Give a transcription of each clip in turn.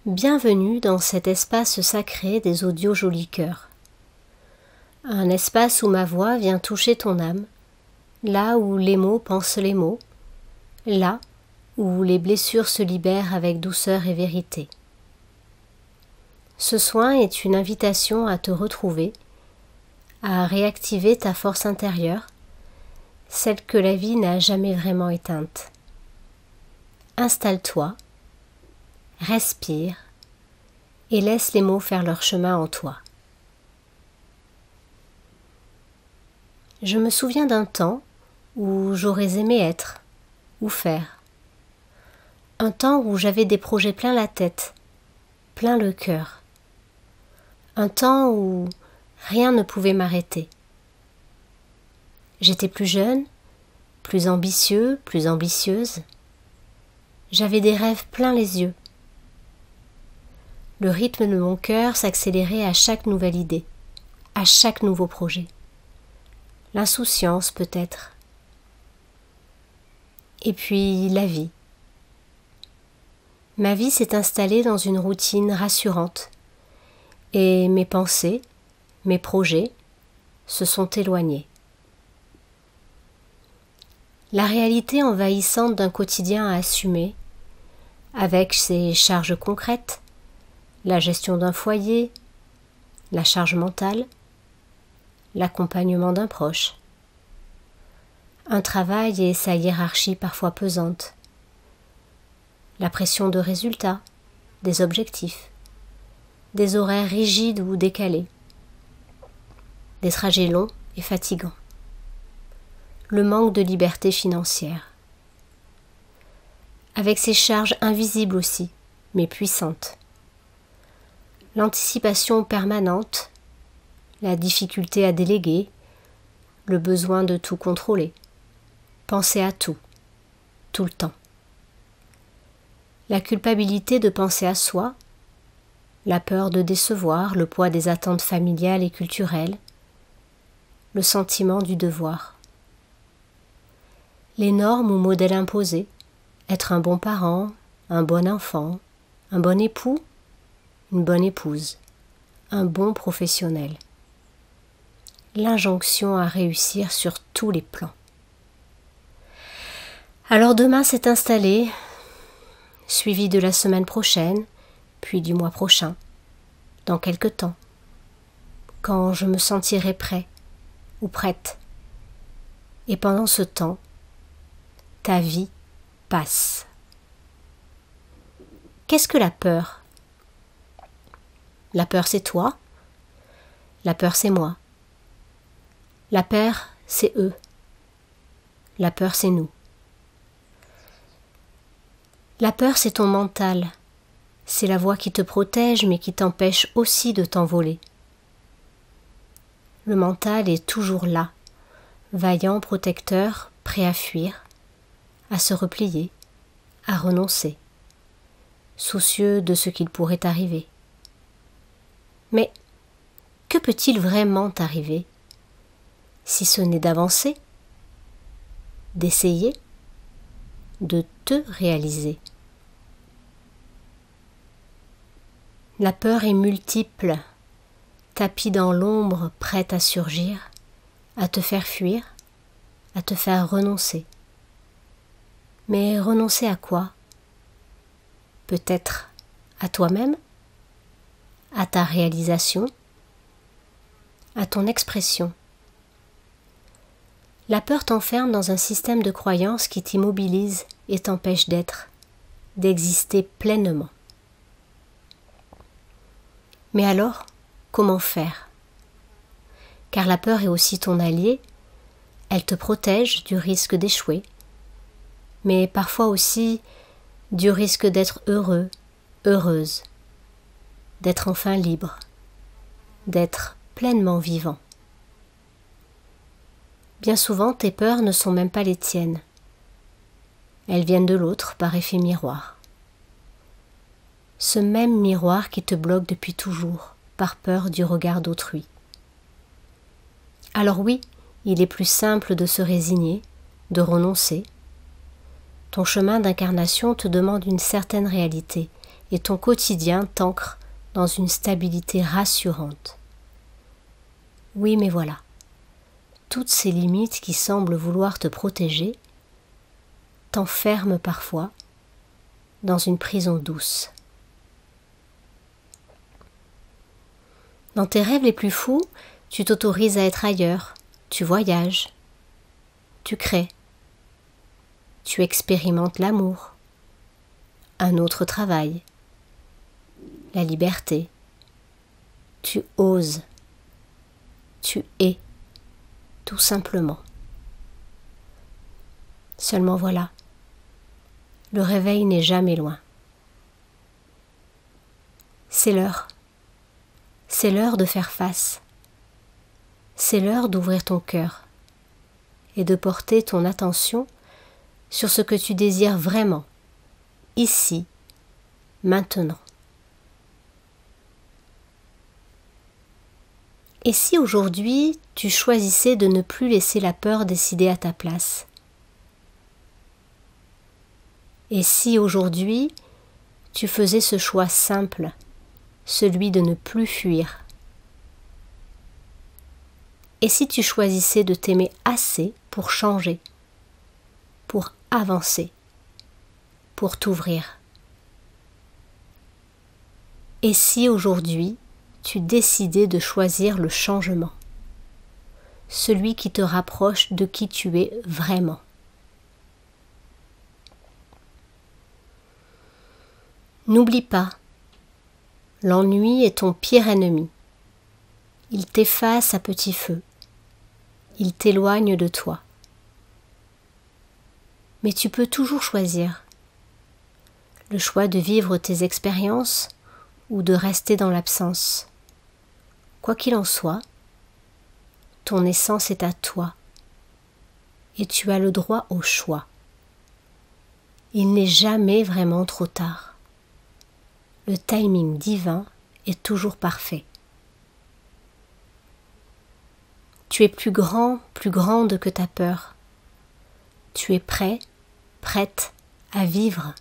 Bienvenue dans cet espace sacré des audios Joli Cœur. Un espace où ma voix vient toucher ton âme, là où les mots pensent les mots, là où les blessures se libèrent avec douceur et vérité. Ce soin est une invitation à te retrouver, à réactiver ta force intérieure, celle que la vie n'a jamais vraiment éteinte. Installe-toi, respire et laisse les mots faire leur chemin en toi. Je me souviens d'un temps où j'aurais aimé être ou faire. Un temps où j'avais des projets plein la tête, plein le cœur. Un temps où rien ne pouvait m'arrêter. J'étais plus jeune, plus ambitieux, plus ambitieuse. J'avais des rêves plein les yeux. Le rythme de mon cœur s'accélérait à chaque nouvelle idée, à chaque nouveau projet. L'insouciance peut-être. Et puis la vie. Ma vie s'est installée dans une routine rassurante et mes pensées, mes projets se sont éloignés. La réalité envahissante d'un quotidien à assumer, avec ses charges concrètes, la gestion d'un foyer, la charge mentale, l'accompagnement d'un proche, un travail et sa hiérarchie parfois pesante, la pression de résultats, des objectifs, des horaires rigides ou décalés, des trajets longs et fatigants, le manque de liberté financière, avec ses charges invisibles aussi, mais puissantes, l'anticipation permanente, la difficulté à déléguer, le besoin de tout contrôler, penser à tout, tout le temps, la culpabilité de penser à soi, la peur de décevoir, le poids des attentes familiales et culturelles, le sentiment du devoir. Les normes ou modèles imposés, être un bon parent, un bon enfant, un bon époux, une bonne épouse, un bon professionnel. L'injonction à réussir sur tous les plans. Alors demain s'est installé, suivi de la semaine prochaine, puis du mois prochain, dans quelque temps, quand je me sentirai prêt ou prête. Et pendant ce temps, ta vie passe. Qu'est-ce que la peur ? La peur, c'est toi. La peur, c'est moi. La peur, c'est eux. La peur, c'est nous. La peur, c'est ton mental. C'est la voix qui te protège, mais qui t'empêche aussi de t'envoler. Le mental est toujours là, vaillant, protecteur, prêt à fuir, à se replier, à renoncer, soucieux de ce qu'il pourrait arriver. Mais que peut-il vraiment arriver, si ce n'est d'avancer, d'essayer, de te réaliser? La peur est multiple, tapis dans l'ombre, prête à surgir, à te faire fuir, à te faire renoncer. Mais renoncer à quoi? Peut-être à toi-même, à ta réalisation, à ton expression. La peur t'enferme dans un système de croyances qui t'immobilise et t'empêche d'être, d'exister pleinement. Mais alors, comment faire? Car la peur est aussi ton allié, elle te protège du risque d'échouer, mais parfois aussi du risque d'être heureux, heureuse, d'être enfin libre, d'être pleinement vivant. Bien souvent, tes peurs ne sont même pas les tiennes. Elles viennent de l'autre par effet miroir. Ce même miroir qui te bloque depuis toujours, par peur du regard d'autrui. Alors oui, il est plus simple de se résigner, de renoncer. Ton chemin d'incarnation te demande une certaine réalité et ton quotidien t'ancre dans une stabilité rassurante. Oui, mais voilà, toutes ces limites qui semblent vouloir te protéger t'enferment parfois dans une prison douce. Dans tes rêves les plus fous, tu t'autorises à être ailleurs, tu voyages, tu crées, tu expérimentes l'amour, un autre travail, la liberté, tu oses, tu es, tout simplement. Seulement voilà, le réveil n'est jamais loin. C'est l'heure. C'est l'heure de faire face. C'est l'heure d'ouvrir ton cœur et de porter ton attention sur ce que tu désires vraiment, ici, maintenant. Et si aujourd'hui tu choisissais de ne plus laisser la peur décider à ta place? Et si aujourd'hui tu faisais ce choix simple, celui de ne plus fuir? Et si tu choisissais de t'aimer assez pour changer, pour avancer, pour t'ouvrir? Et si aujourd'hui tu décidais de choisir le changement, celui qui te rapproche de qui tu es vraiment? N'oublie pas, l'ennui est ton pire ennemi. Il t'efface à petit feu. Il t'éloigne de toi. Mais tu peux toujours choisir. Le choix de vivre tes expériences ou de rester dans l'absence. Quoi qu'il en soit, ton essence est à toi et tu as le droit au choix. Il n'est jamais vraiment trop tard. Le timing divin est toujours parfait. Tu es plus grand, plus grande que ta peur. Tu es prêt, prête à vivre.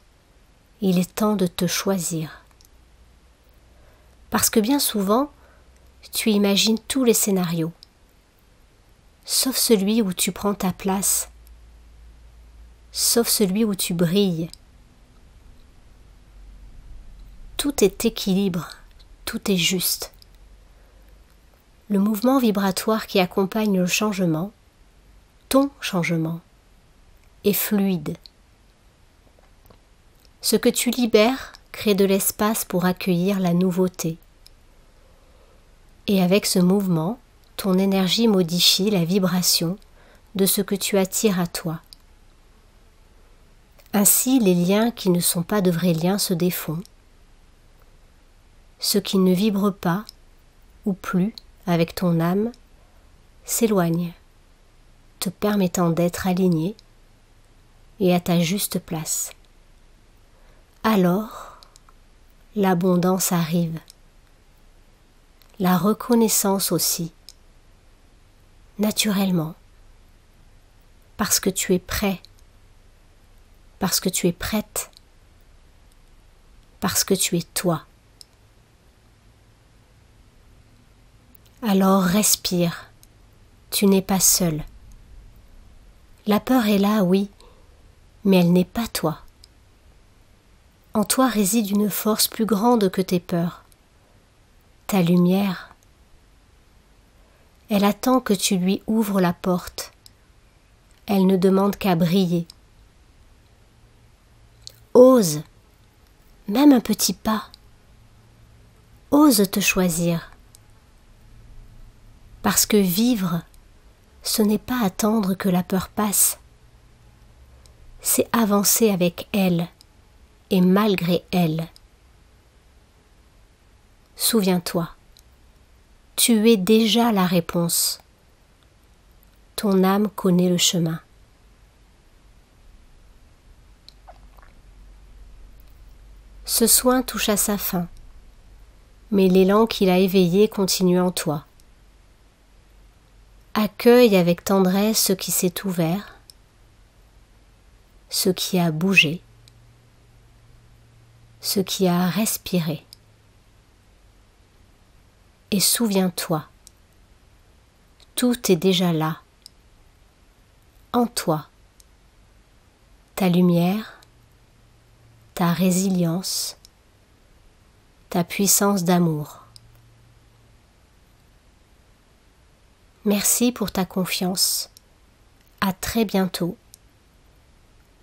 Il est temps de te choisir. Parce que bien souvent, tu imagines tous les scénarios, sauf celui où tu prends ta place, sauf celui où tu brilles. Tout est équilibre, tout est juste. Le mouvement vibratoire qui accompagne le changement, ton changement, est fluide. Ce que tu libères crée de l'espace pour accueillir la nouveauté. Et avec ce mouvement, ton énergie modifie la vibration de ce que tu attires à toi. Ainsi, les liens qui ne sont pas de vrais liens se défont. Ce qui ne vibre pas ou plus avec ton âme s'éloigne, te permettant d'être aligné et à ta juste place. Alors, l'abondance arrive, la reconnaissance aussi, naturellement, parce que tu es prêt, parce que tu es prête, parce que tu es toi. Alors respire, tu n'es pas seul. La peur est là, oui, mais elle n'est pas toi. En toi réside une force plus grande que tes peurs, ta lumière. Elle attend que tu lui ouvres la porte. Elle ne demande qu'à briller. Ose, même un petit pas. Ose te choisir. Parce que vivre, ce n'est pas attendre que la peur passe. C'est avancer avec elle et malgré elle. Souviens-toi, tu es déjà la réponse. Ton âme connaît le chemin. Ce soin touche à sa fin, mais l'élan qu'il a éveillé continue en toi. Accueille avec tendresse ce qui s'est ouvert, ce qui a bougé. ce qui a respiré. Et souviens-toi, tout est déjà là, en toi, ta lumière, ta résilience, ta puissance d'amour. Merci pour ta confiance. À très bientôt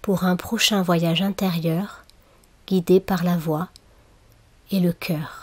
pour un prochain voyage intérieur guidé par la voix et le cœur.